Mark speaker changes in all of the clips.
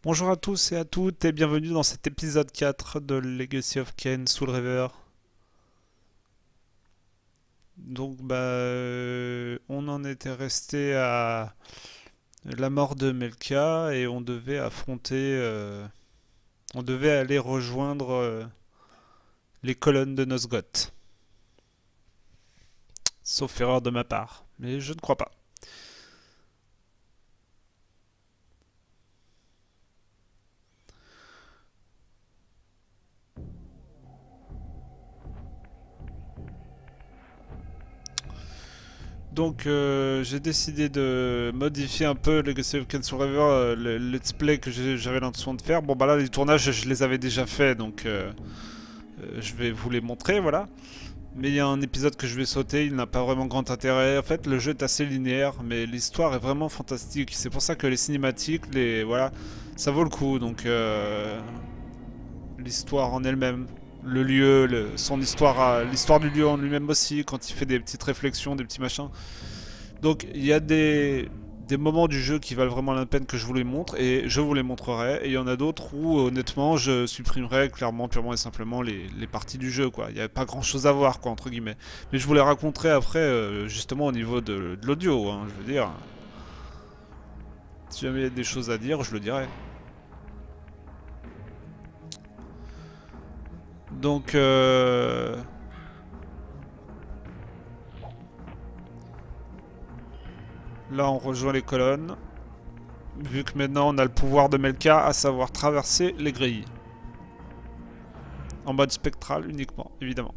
Speaker 1: Bonjour à tous et à toutes et bienvenue dans cet épisode 4 de Legacy of Kain Soul River. On en était resté à la mort de Melka et on devait on devait aller rejoindre les colonnes de Nosgoth. Sauf erreur de ma part, mais je ne crois pas. J'ai décidé de modifier un peu Legacy of Kain Soul River, le let's play que j'avais l'intention de faire. Bon bah là les tournages je les avais déjà faits je vais vous les montrer, voilà. Mais il y a un épisode que je vais sauter, il n'a pas vraiment grand intérêt. En fait, le jeu est assez linéaire, mais l'histoire est vraiment fantastique. C'est pour ça que les cinématiques, voilà, ça vaut le coup. L'histoire en elle-même, le lieu, son histoire, l'histoire du lieu en lui-même aussi, quand il fait des petites réflexions, des petits machins. Donc, il y a des moments du jeu qui valent vraiment la peine que je vous les montre et je vous les montrerai. Et il y en a d'autres où honnêtement je supprimerai clairement, purement et simplement les parties du jeu quoi. Il n'y a pas grand chose à voir quoi entre guillemets. Mais je vous les raconterai après justement au niveau de l'audio. Hein, je veux dire, si jamais il y a des choses à dire, je le dirai. Donc là on rejoint les colonnes. Vu que maintenant on a le pouvoir de Melka, à savoir traverser les grilles. En mode spectral uniquement, évidemment.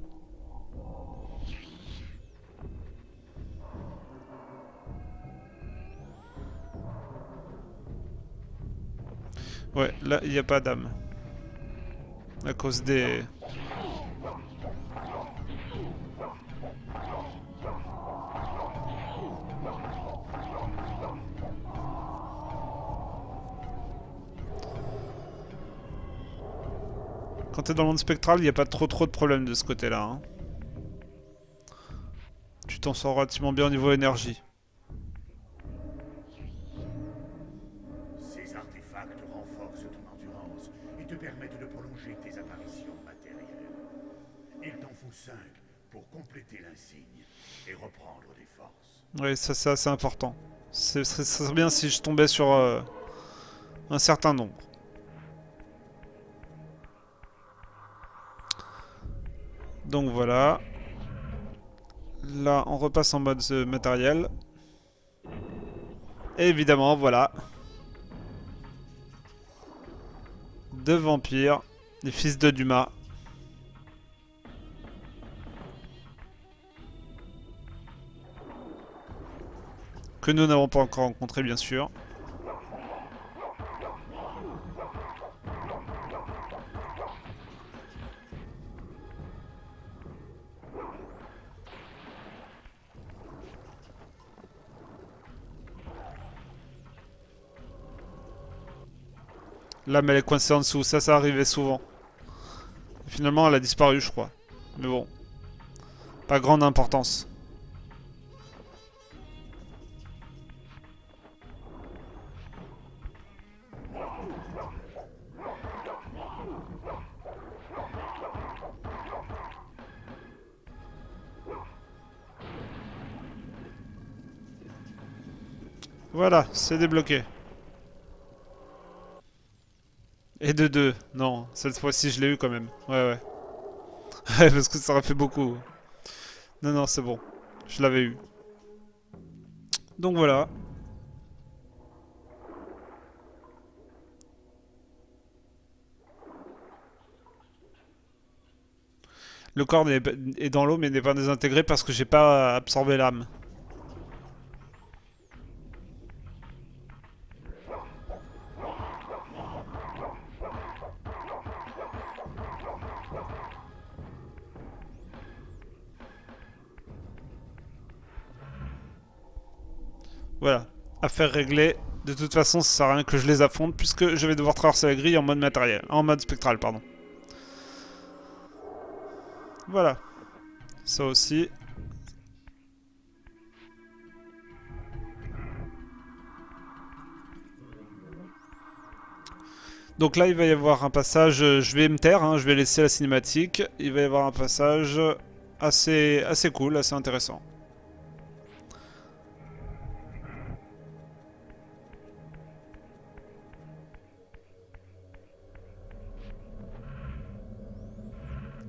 Speaker 1: Ouais, là il n'y a pas d'âme. À cause des... Quand t'es dans le monde spectral, il n'y a pas trop de problèmes de ce côté-là. Hein. Tu t'en sors relativement bien au niveau énergie.
Speaker 2: Ces artefacts renforcent ton endurance et te permettent de prolonger tes apparitions matérielles. Il t'en faut 5 pour compléter l'insigne et reprendre des forces.
Speaker 1: Oui, ça c'est assez important. Ça serait bien si je tombais sur un certain nombre. Donc voilà. Là, on repasse en mode matériel. Et évidemment, voilà. Deux vampires. Les fils de Dumas. Que nous n'avons pas encore rencontrés, bien sûr. Là, mais elle est coincée en dessous. Ça arrivait souvent. Finalement, elle a disparu, je crois. Mais bon, pas grande importance. Voilà, c'est débloqué. Et de 2. Non, cette fois-ci, je l'ai eu quand même. Ouais, ouais. Ouais, parce que ça aurait fait beaucoup. Non, non, c'est bon. Je l'avais eu. Donc voilà. Le corps est dans l'eau mais n'est pas désintégré parce que j'ai pas absorbé l'âme. Voilà. Affaire réglée. De toute façon, ça sert à rien que je les affronte puisque je vais devoir traverser la grille en mode matériel. En mode spectral, pardon. Voilà. Ça aussi. Donc là, il va y avoir un passage, je vais me taire, hein, je vais laisser la cinématique. Il va y avoir un passage assez cool, assez intéressant.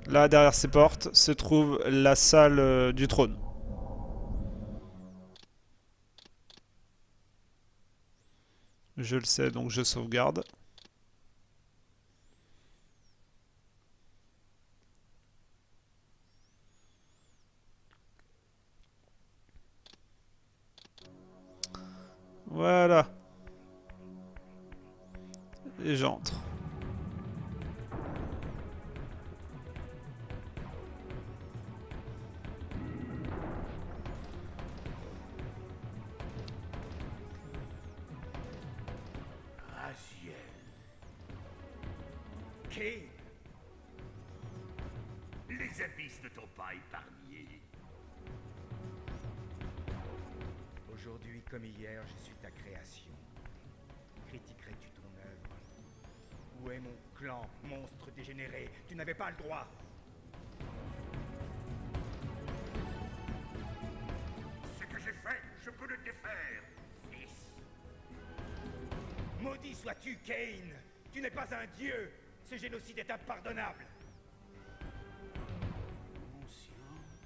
Speaker 1: Là, derrière ces portes, se trouve la salle du trône. Je le sais, donc je sauvegarde. Voilà. Et j'entre.
Speaker 2: Raziel. Kane. Les abysses ne t'ont pas épargné.
Speaker 3: Aujourd'hui comme hier, je suis ta création. Critiquerais-tu ton œuvre? Où est mon clan, monstre dégénéré? Tu n'avais pas le droit.
Speaker 2: Ce que j'ai fait, je peux le défaire, fils.
Speaker 3: Maudit sois-tu, Kane! Tu n'es pas un dieu! Ce génocide est impardonnable!
Speaker 2: Conscience?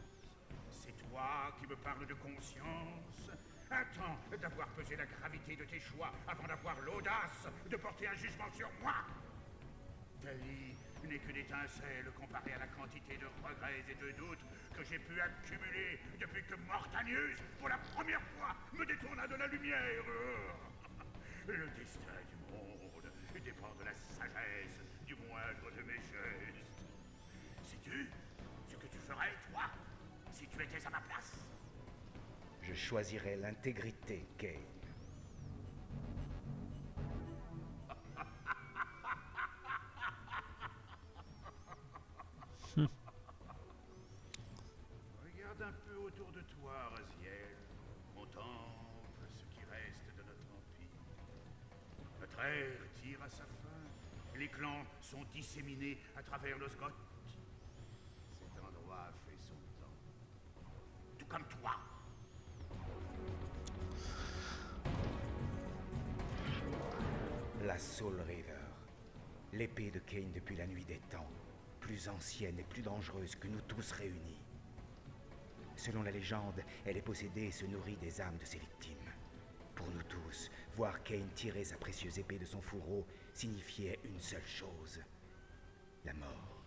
Speaker 2: C'est toi qui me parles de conscience? Attends d'avoir pesé la gravité de tes choix avant d'avoir l'audace de porter un jugement sur moi. Ta vie n'est qu'une étincelle comparée à la quantité de regrets et de doutes que j'ai pu accumuler depuis que Mortanius, pour la première fois, me détourna de la lumière. Le destin du monde dépend de la sagesse du moindre de mes gestes. Sais-tu ce que tu ferais, toi, si tu étais à ma place?
Speaker 3: Je choisirais l'intégrité, Kane.
Speaker 2: Regarde un peu autour de toi, Raziel. Contemple ce qui reste de notre empire. Notre ère tire à sa fin. Les clans sont disséminés à travers l'Osgoth. Cet endroit fait son temps. Tout comme toi.
Speaker 3: La Soul River. L'épée de Kane depuis la nuit des temps. Plus ancienne et plus dangereuse que nous tous réunis. Selon la légende, elle est possédée et se nourrit des âmes de ses victimes. Pour nous tous, voir Kane tirer sa précieuse épée de son fourreau signifiait une seule chose. La mort.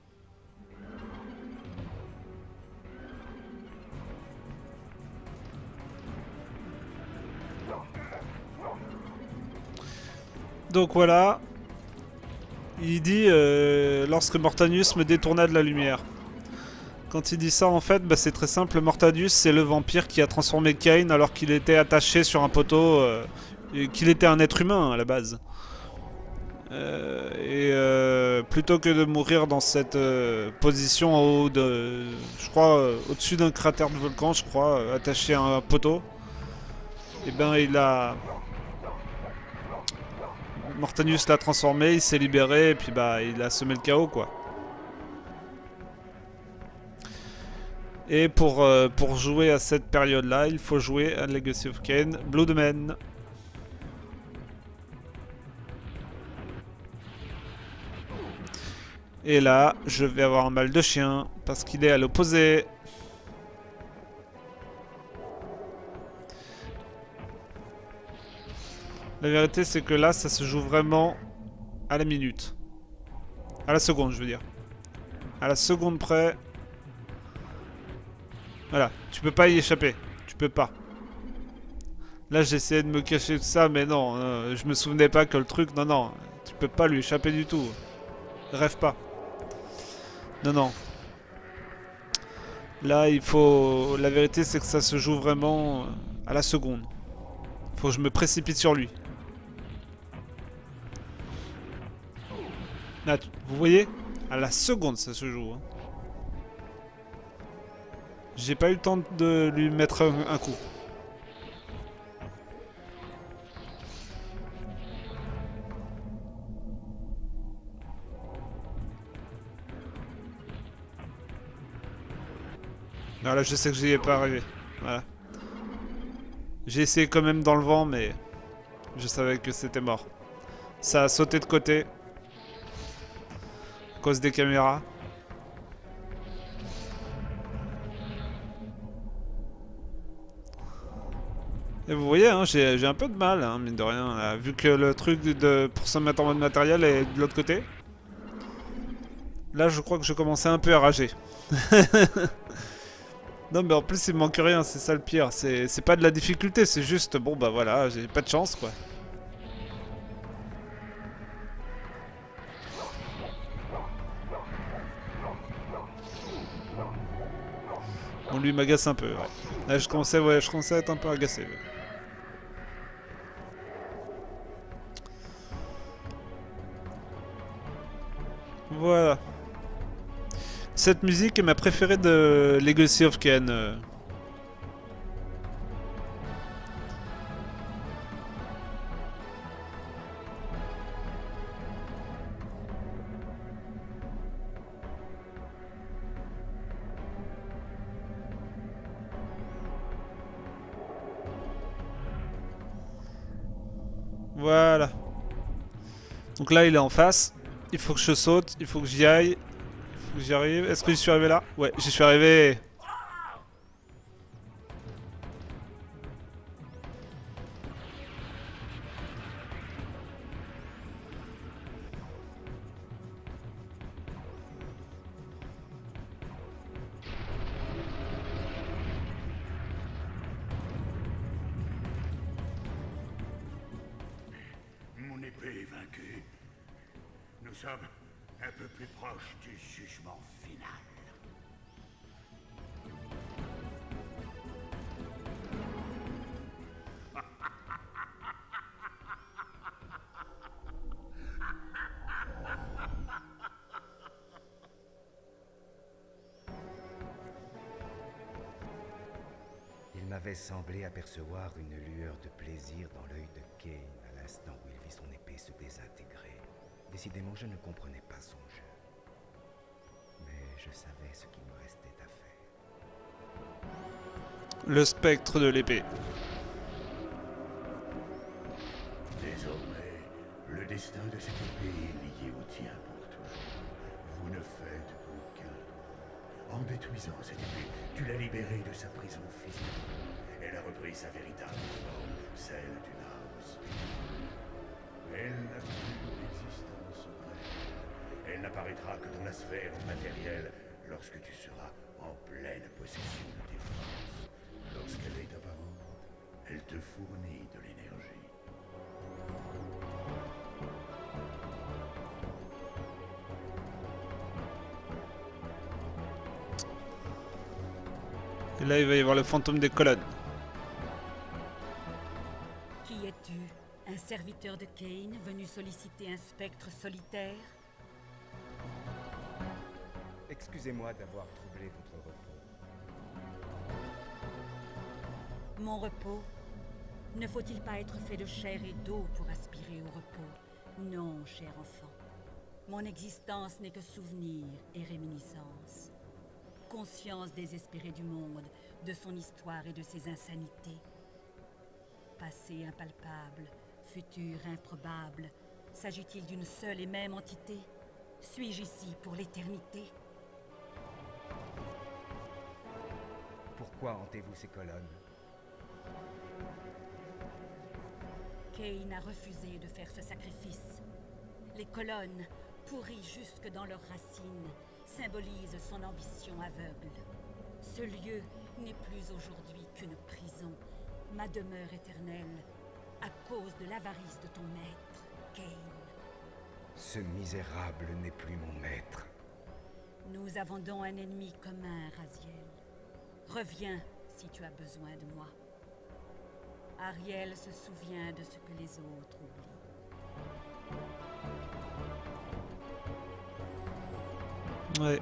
Speaker 1: Donc voilà. Il dit lorsque Mortanius me détourna de la lumière. Quand il dit ça, en fait, bah, c'est très simple. Mortanius, c'est le vampire qui a transformé Kane alors qu'il était attaché sur un poteau, et qu'il était un être humain à la base. Plutôt que de mourir dans cette position en haut de, je crois, au-dessus d'un cratère de volcan, je crois, attaché à un poteau, et ben Mortanius l'a transformé, il s'est libéré et puis bah il a semé le chaos quoi. Et pour jouer à cette période-là, il faut jouer à Legacy of Kain Bloodman. Et là, je vais avoir un mal de chien parce qu'il est à l'opposé. La vérité, c'est que là, ça se joue vraiment à la minute. À la seconde, je veux dire. À la seconde près. Voilà, tu peux pas y échapper. Tu peux pas. Là, j'essayais de me cacher tout ça, mais non. Je me souvenais pas que le truc... Non, non. Tu peux pas lui échapper du tout. Rêve pas. Non, non. Là, il faut... La vérité, c'est que ça se joue vraiment à la seconde. Faut que je me précipite sur lui. Là, vous voyez? À la seconde, ça se joue. Hein. J'ai pas eu le temps de lui mettre un coup. Voilà, je sais que j'y ai pas arrivé. Voilà. J'ai essayé quand même dans le vent, mais je savais que c'était mort. Ça a sauté de côté. À cause des caméras. Et vous voyez, hein, j'ai un peu de mal, hein, mine de rien. Vu que le truc pour se mettre en mode matériel est de l'autre côté. Là, je crois que je commençais un peu à rager. Non, mais en plus, il me manque rien, c'est ça le pire. C'est pas de la difficulté, c'est juste, bon, bah voilà, j'ai pas de chance, quoi. On lui m'agace un peu, ouais. Là, je commençais à être un peu agacé. Ouais. Voilà. Cette musique est ma préférée de Legacy of Kain. Voilà. Donc là, il est en face. Il faut que je saute, il faut que j'y aille. Il faut que j'y arrive. Est-ce que j'y suis arrivé là? Ouais, j'y suis arrivé.
Speaker 2: Mon épée est vaincue. Nous sommes un peu plus proches du jugement final.
Speaker 3: Il m'avait semblé apercevoir une lueur de plaisir dans l'œil de Kain à l'instant où il vit son épée se désintégrer. Décidément, je ne comprenais pas son jeu. Mais je savais ce qu'il me restait à faire.
Speaker 1: Le spectre de l'épée.
Speaker 2: Désormais, le destin de cette épée est lié au tien pour toujours. Vous ne faites aucun. En détruisant cette épée, tu l'as libérée de sa prison physique. Elle a repris sa véritable forme, celle d'une âme spirituelle. Elle n'a plus d'existence vraie. Elle n'apparaîtra que dans la sphère matérielle lorsque tu seras en pleine possession de tes forces. Lorsqu'elle est apparente, elle te fournit de l'énergie.
Speaker 1: Et là, il va y avoir le fantôme des colonnes.
Speaker 4: Qui es-tu? Un serviteur de Kain venu solliciter un spectre solitaire?
Speaker 3: Excusez-moi d'avoir troublé votre repos.
Speaker 4: Mon repos? Ne faut-il pas être fait de chair et d'eau pour aspirer au repos? Non, cher enfant. Mon existence n'est que souvenir et réminiscence. Conscience désespérée du monde, de son histoire et de ses insanités. Passé impalpable, futur improbable, s'agit-il d'une seule et même entité? Suis-je ici pour l'éternité?
Speaker 3: Pourquoi hantez-vous ces colonnes?
Speaker 4: Kain a refusé de faire ce sacrifice. Les colonnes, pourries jusque dans leurs racines, symbolisent son ambition aveugle. Ce lieu n'est plus aujourd'hui qu'une prison, ma demeure éternelle, à cause de l'avarice de ton maître, Kain.
Speaker 3: Ce misérable n'est plus mon maître.
Speaker 4: Nous avons donc un ennemi commun, Raziel. Reviens si tu as besoin de moi. Ariel se souvient de ce que les autres oublient.
Speaker 1: Ouais.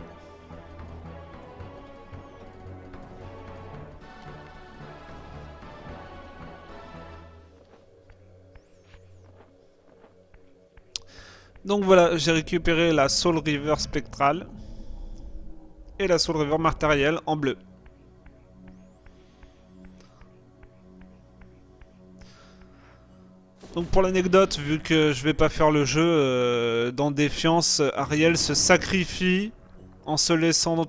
Speaker 1: Donc voilà, j'ai récupéré la Soul River spectrale et la Soul River matérielle en bleu. Donc pour l'anecdote, vu que je vais pas faire le jeu, dans Défiance, Ariel se sacrifie en se laissant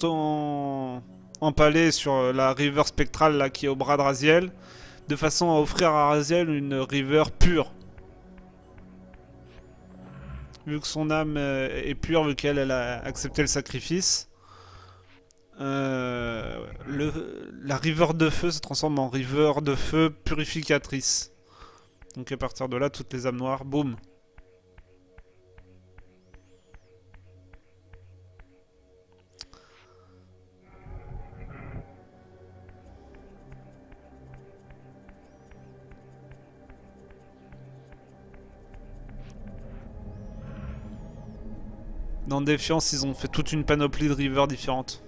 Speaker 1: empaler sur la river spectrale là, qui est au bras de Raziel, de façon à offrir à Raziel une river pure. Vu que son âme est pure, vu qu'elle a accepté le sacrifice, la river de feu se transforme en river de feu purificatrice. Donc à partir de là, toutes les âmes noires, boum. Dans Défiance, ils ont fait toute une panoplie de rivers différentes.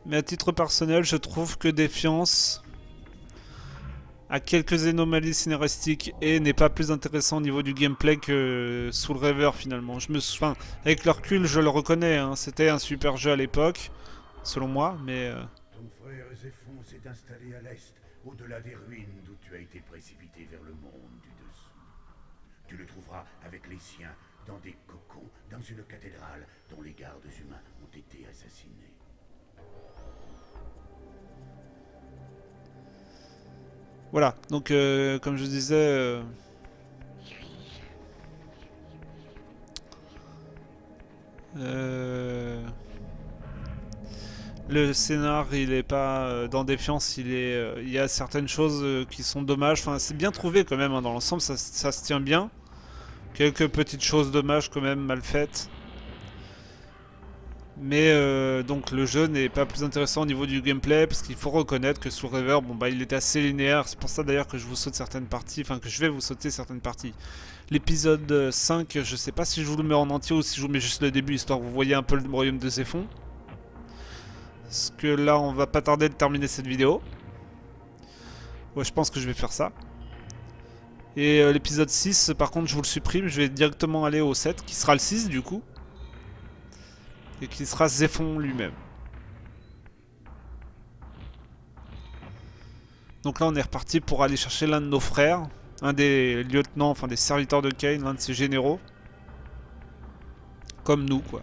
Speaker 1: Mais à titre personnel, je trouve que Défiance a quelques anomalies scénaristiques et n'est pas plus intéressant au niveau du gameplay que Soul Reaver finalement. Avec le recul, je le reconnais, hein, c'était un super jeu à l'époque, selon moi, mais...
Speaker 2: Ton frère Zéphon s'est installé à l'est, au-delà des ruines d'où tu as été précipité vers le monde du dessous. Tu le trouveras avec les siens, dans des cocons, dans une cathédrale dont les gardes humains ont été assassinés.
Speaker 1: Voilà, donc comme je disais... le scénar, il est pas dans Défiance, il y a certaines choses qui sont dommages. Enfin, c'est bien trouvé quand même, hein, dans l'ensemble, ça se tient bien. Quelques petites choses dommages quand même, mal faites. Mais donc le jeu n'est pas plus intéressant au niveau du gameplay, parce qu'il faut reconnaître que Soul Reaver, bon bah il est assez linéaire. C'est pour ça d'ailleurs que je vous saute certaines parties, enfin que je vais vous sauter certaines parties. L'épisode 5, je sais pas si je vous le mets en entier ou si je vous mets juste le début, histoire que vous voyez un peu le royaume de Zéphon. Parce que là, on va pas tarder de terminer cette vidéo. Ouais, je pense que je vais faire ça. Et l'épisode 6, par contre, je vous le supprime. Je vais directement aller au 7, qui sera le 6 du coup. Et qui sera Zéphon lui-même. Donc là, on est reparti pour aller chercher l'un de nos frères. Un des lieutenants, enfin des serviteurs de Kain, l'un de ses généraux. Comme nous, quoi.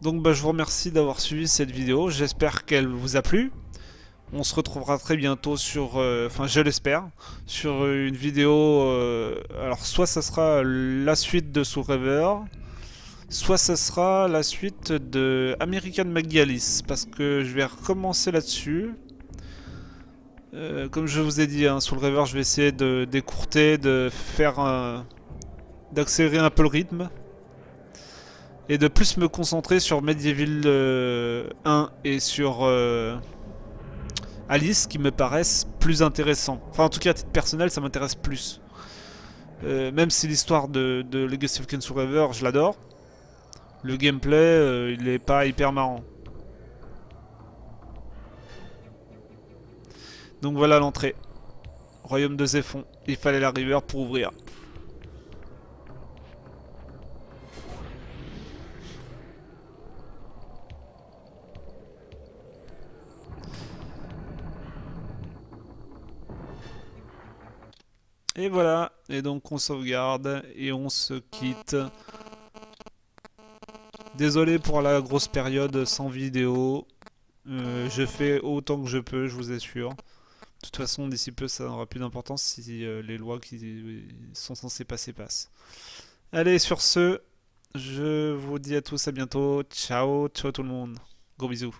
Speaker 1: Donc bah, je vous remercie d'avoir suivi cette vidéo, j'espère qu'elle vous a plu. On se retrouvera très bientôt sur, enfin je l'espère, sur une vidéo, alors soit ça sera la suite de Soul Reaver, soit ça sera la suite de American McGallis, parce que je vais recommencer là-dessus. Comme je vous ai dit, hein, Soul Reaver, je vais essayer de d'écourter, de faire d'accélérer un peu le rythme. Et de plus me concentrer sur Medieval 1 et sur Alice qui me paraissent plus intéressants. Enfin en tout cas à titre personnel ça m'intéresse plus. Même si l'histoire de Legacy of Kain Soul Reaver je l'adore. Le gameplay il est pas hyper marrant. Donc voilà l'entrée. Royaume de Zéphon. Il fallait la river pour ouvrir. Et voilà, et donc on sauvegarde et on se quitte. Désolé pour la grosse période sans vidéo. Je fais autant que je peux, je vous assure. De toute façon, d'ici peu, ça n'aura plus d'importance si les lois qui sont censées passer passent. Allez, sur ce, je vous dis à tous à bientôt. Ciao, ciao tout le monde. Gros bisous.